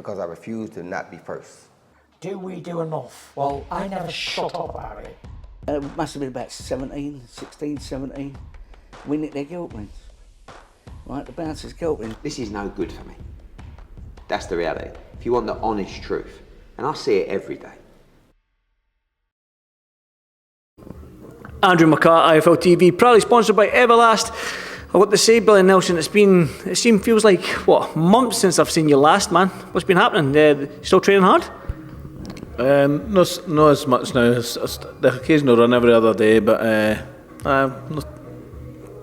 because I refuse to not be first. Do we do enough? Well, I never shut up about it. It must have been about 16, 17. We nicked their guilt rings. Right, the bouncer's guilt ring. This is no good for me. That's the reality. If you want the honest truth, and I see it every day. Andrew McCART, IFL TV, proudly sponsored by Everlast. I've got to say, Billy Nelson, feels like, months since I've seen you last, man. What's been happening? Still training hard? Not as much now. It's the occasional run every other day, but I'm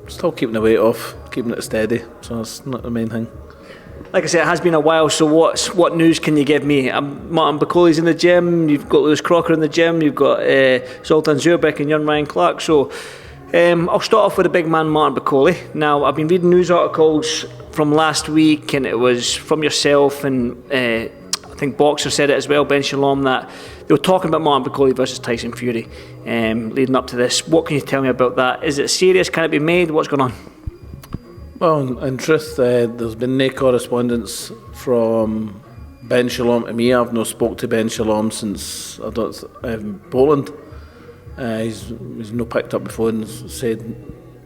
still keeping the weight off, keeping it steady, so that's not the main thing. Like I said, it has been a while, so what news can you give me? Martin Bakole's in the gym, you've got Lewis Crocker in the gym, you've got Zoltan Zurbeck and young Ryan Clark, so I'll start off with the big man Martin Bakole. Now, I've been reading news articles from last week, and it was from yourself, and I think Boxer said it as well, Ben Shalom, that they were talking about Martin Bakole versus Tyson Fury leading up to this. What can you tell me about that? Is it serious? Can it be made? What's going on? Well, in truth, there's been no correspondence from Ben Shalom to me. I've not spoke to Ben Shalom since Poland. He's not picked up the phone and said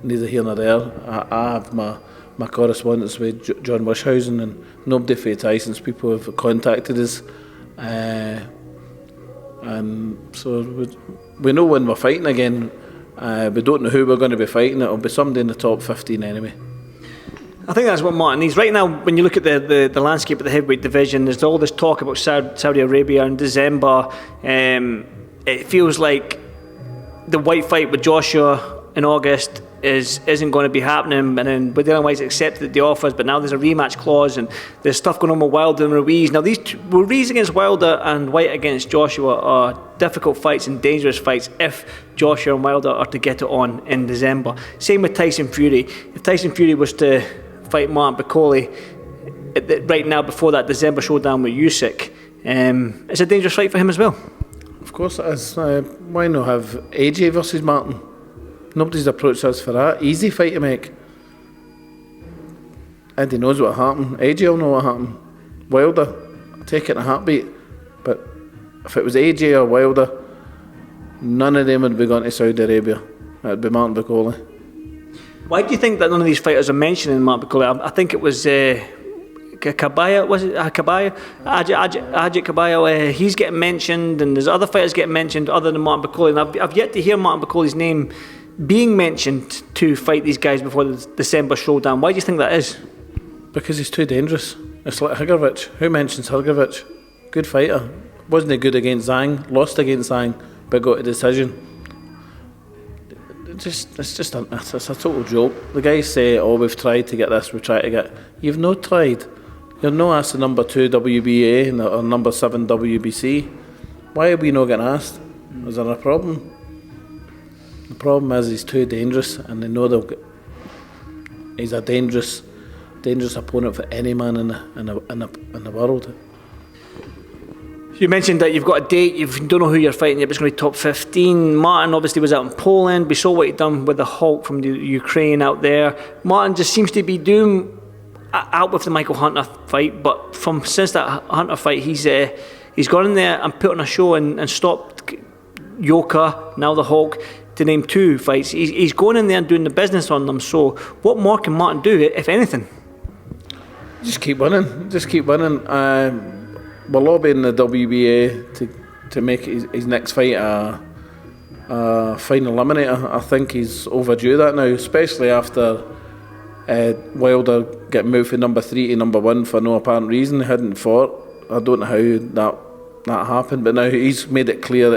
neither here nor there. I have my correspondence with John Wishausen, and nobody from Tyson's people have contacted us. And so we know when we're fighting again. We don't know who we're going to be fighting. It'll be somebody in the top 15 anyway. I think that's what Martin needs. Right now, when you look at the landscape of the heavyweight division, there's all this talk about Saudi Arabia in December. It feels like the white fight with Joshua in August isn't going to be happening, and then Dillian Whyte's accepted the offers, but now there's a rematch clause, and there's stuff going on with Wilder and Ruiz. Now, Ruiz against Wilder and Whyte against Joshua are difficult fights and dangerous fights if Joshua and Wilder are to get it on in December. Same with Tyson Fury. If Tyson Fury was to fight Martin Bakole right now before that December showdown with Usyk, it's a dangerous fight for him as well. Of course it is. Why not have AJ versus Martin? Nobody's approached us for that. Easy fight to make. Eddie knows what happened. AJ will know what happened. Wilder, I'll take it in a heartbeat. But if it was AJ or Wilder, none of them would be going to Saudi Arabia. It would be Martin Bakole. Why do you think that none of these fighters are mentioning Martin Bakole? I think it was Kabaya, was it Kabaya? Ajit Kabaya, he's getting mentioned, and there's other fighters getting mentioned other than Martin Bakole, and I've yet to hear Martin Bakole's name being mentioned to fight these guys before the December showdown. Why do you think that is? Because he's too dangerous. It's like Hrgovic. Who mentions Hrgovic? Good fighter. Wasn't he good against Zhang? Lost against Zhang, but got a decision. It's a total joke. The guys say, "Oh, we've tried to get this. We've tried to get." You've not tried. You're not asked the number 2 WBA or number 7 WBC. Why are we not getting asked? Is there a problem? The problem is he's too dangerous, and they know he's a dangerous opponent for any man in the world. You mentioned that you've got a date, you don't know who you're fighting yet, but it's going to be top 15. Martin obviously was out in Poland. We saw what he'd done with the Hulk from the Ukraine out there. Martin just seems to be doing out with the Michael Hunter fight, but since that Hunter fight, he's gone in there and put on a show and stopped Yoka, now the Hulk, to name 2 fights. He's going in there and doing the business on them. So what more can Martin do, if anything? Just keep winning. We're lobbying the WBA to make his next fight a final eliminator. I think he's overdue that now, especially after Wilder getting moved from number 3 to number 1 for no apparent reason. He hadn't fought. I don't know how that happened, but now he's made it clear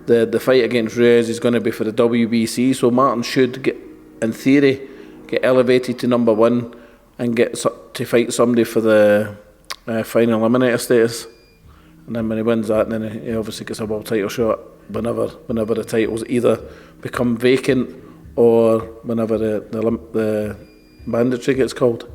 that the fight against Ruiz is going to be for the WBC. So Martin should in theory, get elevated to number 1 and get to fight somebody for the final eliminator status. And then when he wins that, then he obviously gets a world title shot whenever the titles either become vacant or whenever the mandatory gets called.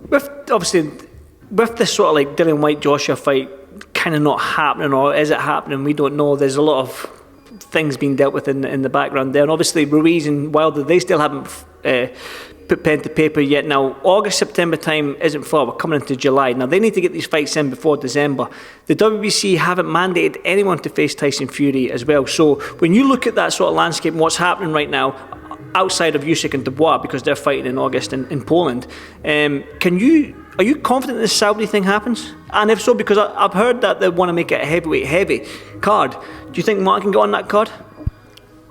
With this sort of like Dillian Whyte Joshua fight kind of not happening, or is it happening? We don't know. There's a lot of things being dealt with in the background there, and obviously Ruiz and Wilder, they still haven't put pen to paper yet. Now, August, September time isn't far. We're coming into July. Now, they need to get these fights in before December. The WBC haven't mandated anyone to face Tyson Fury as well. So when you look at that sort of landscape and what's happening right now, outside of Usyk and Dubois, because they're fighting in August in Poland, are you confident this Saudi thing happens? And if so, because I've heard that they want to make it a heavy card. Do you think Mark can go on that card?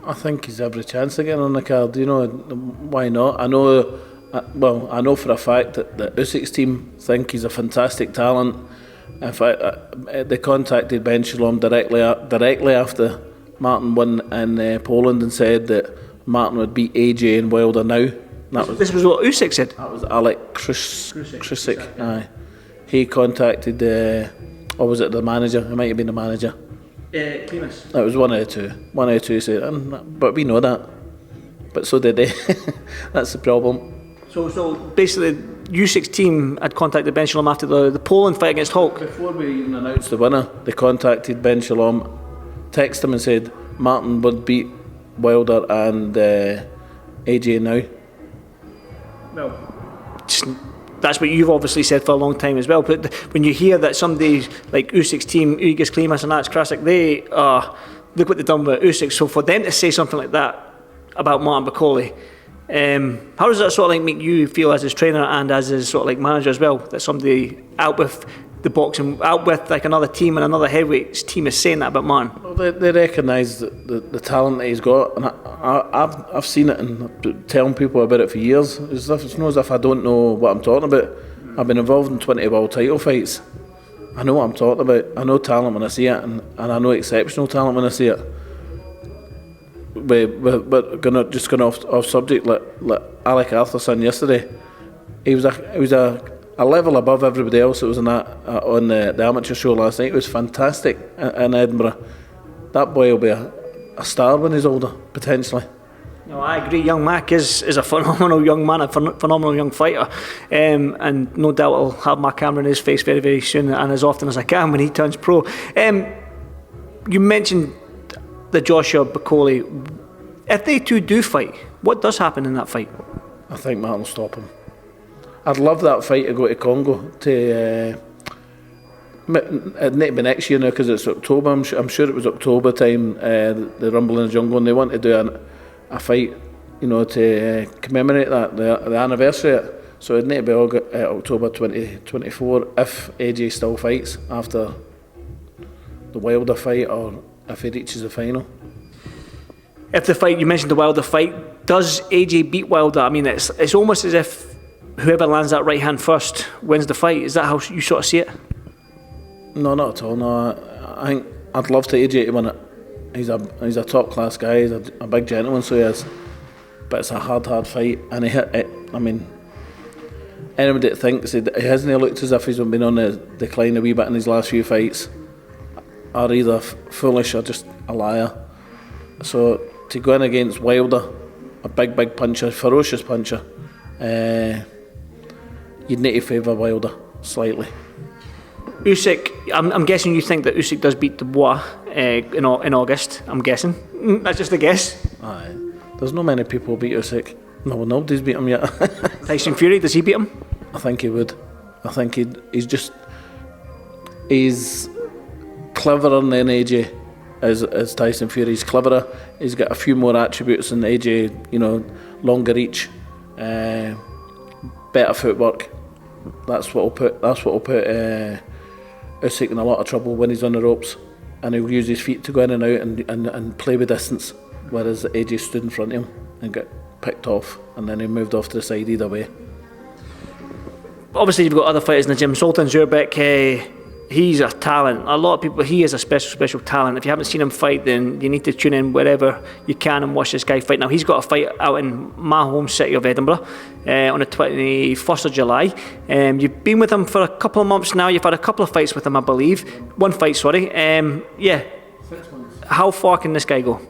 I think he's every chance of getting on the card. You know, why not? I know for a fact that the Usyk's team think he's a fantastic talent. In fact, they contacted Ben Shalom directly after Martin won in Poland and said that Martin would beat AJ and Wilder now. This was what Usyk said. That was Alec Krusik. Aye, he contacted. Or was it the manager? It might have been the manager. Klimas. It was one of the two. One of the two said, but we know that. But so did they. That's the problem. So basically, Usyk's team had contacted Ben Shalom after the Poland fight against Hulk. Before we even announced the winner, they contacted Ben Shalom, texted him and said Martin would beat Wilder and AJ now. Well, that's what you've obviously said for a long time as well. But when you hear that somebody like Usyk's team, Ugas Klimas and Alex Krasik, they look what they've done with Usyk. So for them to say something like that about Martin Bakole, how does that sort of like make you feel as his trainer and as his sort of like manager as well? That somebody out with the boxing, out with like another team and another heavyweights team is saying that about Martin? Well, they recognise the talent that he's got, and I've seen it and been telling people about it for years. It's not as if I don't know what I'm talking about. I've been involved in 20 world title fights. I know what I'm talking about. I know talent when I see it, and I know exceptional talent when I see it. We're going off subject. Like Alec Arthurson yesterday, he was a level above everybody else that was on the amateur show last night. It was fantastic in Edinburgh. That boy will be a star when he's older, potentially. No, I agree. Young Mac is a phenomenal young man, a phenomenal young fighter, and no doubt I'll have my camera in his face very, very soon, and as often as I can when he turns pro. You mentioned the Joshua Bakole. If they two do fight, what does happen in that fight? I think Martin will stop him. I'd love that fight to go to Congo. It'd need to be next year now because it's October. I'm sure it was October time, the Rumble in the Jungle, and they want to do a fight, to commemorate that, the anniversary. So it'd need to be October 2024 if AJ still fights after the Wilder fight or if he reaches the final. If the fight, you mentioned the Wilder fight, does AJ beat Wilder? I mean, it's almost as if whoever lands that right hand first wins the fight. Is that how you sort of see it? No, not at all. No, I think I'd love to AJ to win it. He's a top class guy. He's a big gentleman, so he is. But it's a hard fight, and he hit it. I mean, anybody that thinks he hasn't looked as if he's been on the decline a wee bit in his last few fights are either foolish or just a liar. So to go in against Wilder, a big puncher, ferocious puncher, you'd need to favour Wilder slightly. Usyk, I'm guessing you think that Usyk does beat Dubois in August. I'm guessing. That's just a guess. Aye. There's not many people beat Usyk. No, nobody's beat him yet. Tyson Fury, does he beat him? I think he would. I think he's cleverer than AJ as Tyson Fury. He's cleverer. He's got a few more attributes than AJ. Longer reach, better footwork. That's what will put Usyk in a lot of trouble when he's on the ropes, and he'll use his feet to go in and out and play with distance, whereas AJ stood in front of him and got picked off, and then he moved off to the side either way. Obviously, you've got other fighters in the gym. Sultan Zurbeck, he's a talent. A lot of people, he is a special talent. If you haven't seen him fight, then you need to tune in wherever you can and watch this guy fight. Now, he's got a fight out in my home city of Edinburgh on the 21st of July. You've been with him for a couple of months now. You've had a couple of fights with him, I believe. One fight, sorry. 6 months. How far can this guy go?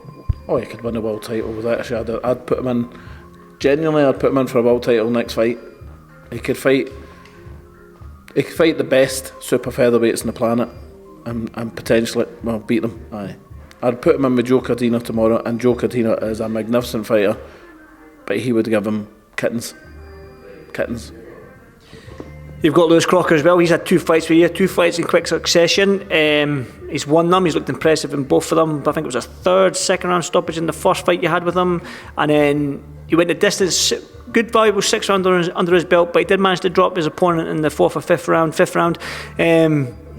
Oh, he could win a world title with that. Actually, I'd put him in. Genuinely, I'd put him in for a world title next fight. He could fight the best super featherweights on the planet and potentially, beat them. Aye. I'd put him in with Joe Cardina tomorrow, and Joe Cardina is a magnificent fighter, but he would give him kittens. kittens. You've got Lewis Crocker as well. He's had 2 fights with you, 2 fights in quick succession. He's won them. He's looked impressive in both of them. I think it was a second round stoppage in the first fight you had with him, and then you went the distance. Good, valuable 6 rounds under his belt, but he did manage to drop his opponent in the 4th or 5th round.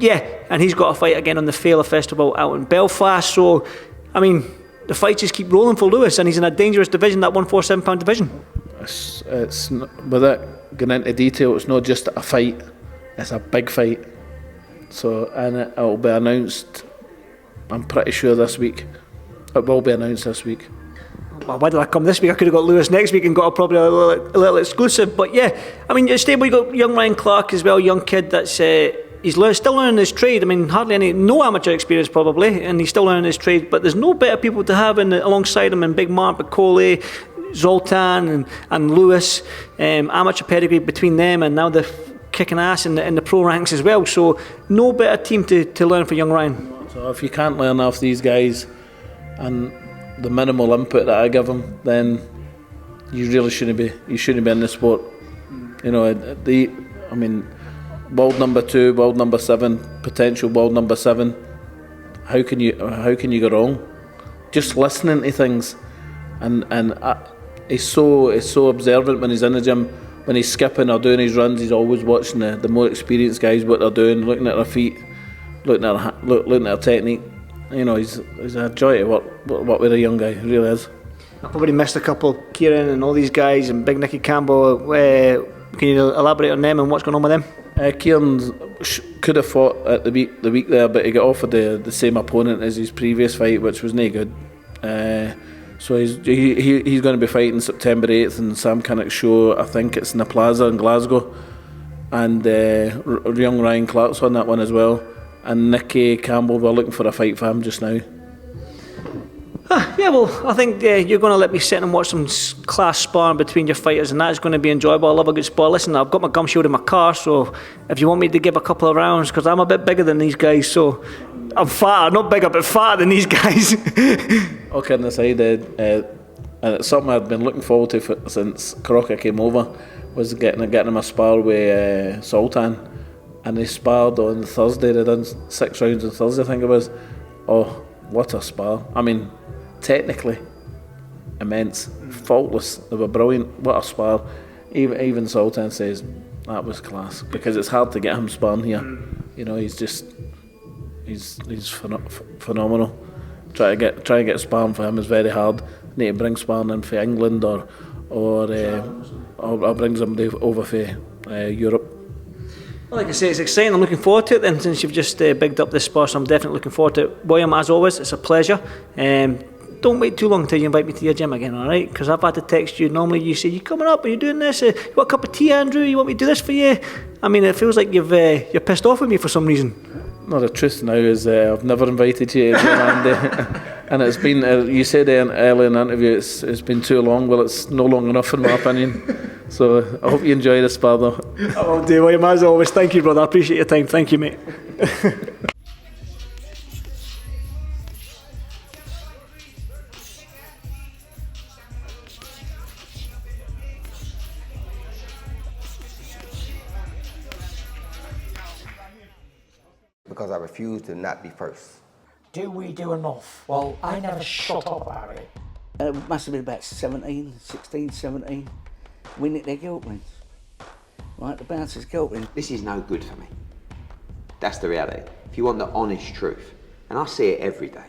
Yeah, and he's got a fight again on the Fela Festival out in Belfast. So, I mean, the fights just keep rolling for Lewis, and he's in a dangerous division, that 147-pound division. It's without going into detail, it's not just a fight, it's a big fight. So, and it'll be announced, I'm pretty sure this week. It will be announced this week. Well, why did I come this week? I could have got Lewis next week and got probably a little exclusive. But yeah, I mean, it's stable. You got young Ryan Clark as well, young kid that's still learning his trade. I mean, no amateur experience probably, and he's still learning his trade. But there's no better people to have alongside him, and big Martin Bakole, Zoltan and Lewis, amateur pedigree between them, and now they're kicking ass in the pro ranks as well. So no better team to learn for young Ryan. So if you can't learn off these guys and the minimal input that I give them, then you really shouldn't be in the sport. You know, I mean, world number 2, world number 7, potential world number 7. How can you go wrong? Just listening to things, and he's so observant when he's in the gym. When he's skipping or doing his runs, he's always watching the more experienced guys, what they're doing, looking at their feet, looking at their technique. You know, he's a joy to work with a young guy. He really is. I probably missed a couple, Kieran and all these guys, and Big Nicky Campbell. Can you elaborate on them and what's going on with them? Kieran could have fought at the week there, but he got offered the same opponent as his previous fight, which was no good. So he's going to be fighting September 8th in Sam Kinnock's show. I think it's in the Plaza in Glasgow, and young Ryan Clark's on that one as well. And Nicky Campbell, we're looking for a fight for him just now. Yeah, well, I think you're going to let me sit and watch some class sparring between your fighters, and that's going to be enjoyable. I love a good spar. Listen, I've got my gum shield in my car, so if you want me to give a couple of rounds, because I'm a bit bigger than these guys, so I'm fatter, not bigger, but fatter than these guys. All kidding aside, and it's something I'd been looking forward to since Crocker came over, was getting him a spar with Sultan. And they sparred on Thursday. They done 6 rounds on Thursday, I think it was. Oh, what a spar. I mean, technically immense, faultless. They were brilliant. What a spar. Even Sultan says that was class, because it's hard to get him sparring here. You know, he's phenomenal. Try to get sparring for him is very hard. Need to bring sparring in for England or bring somebody over for Europe. Well, like I say, it's exciting. I'm looking forward to it. And since you've just bigged up this spar, so I'm definitely looking forward to it. William, as always, it's a pleasure. Don't wait too long until you invite me to your gym again, all right? Because I've had to text you. Normally you say, you coming up? Are you doing this? You want a cup of tea, Andrew? You want me to do this for you? I mean, it feels like you're pissed off with me for some reason. No, the truth now is I've never invited you to the gym, and it's been, you said earlier in the interview, it's been too long. Well, it's no long enough in my opinion. So I hope you enjoy the spar though. I will do, William, as always. Thank you, brother. I appreciate your time. Thank you, mate. Because I refuse to not be first. Do we do enough? Well, I never shut up about it. It must have been about 16, 17. We nicked their guilt rings. Right, the bouncer's guilt ring. This is no good for me. That's the reality. If you want the honest truth, and I see it every day,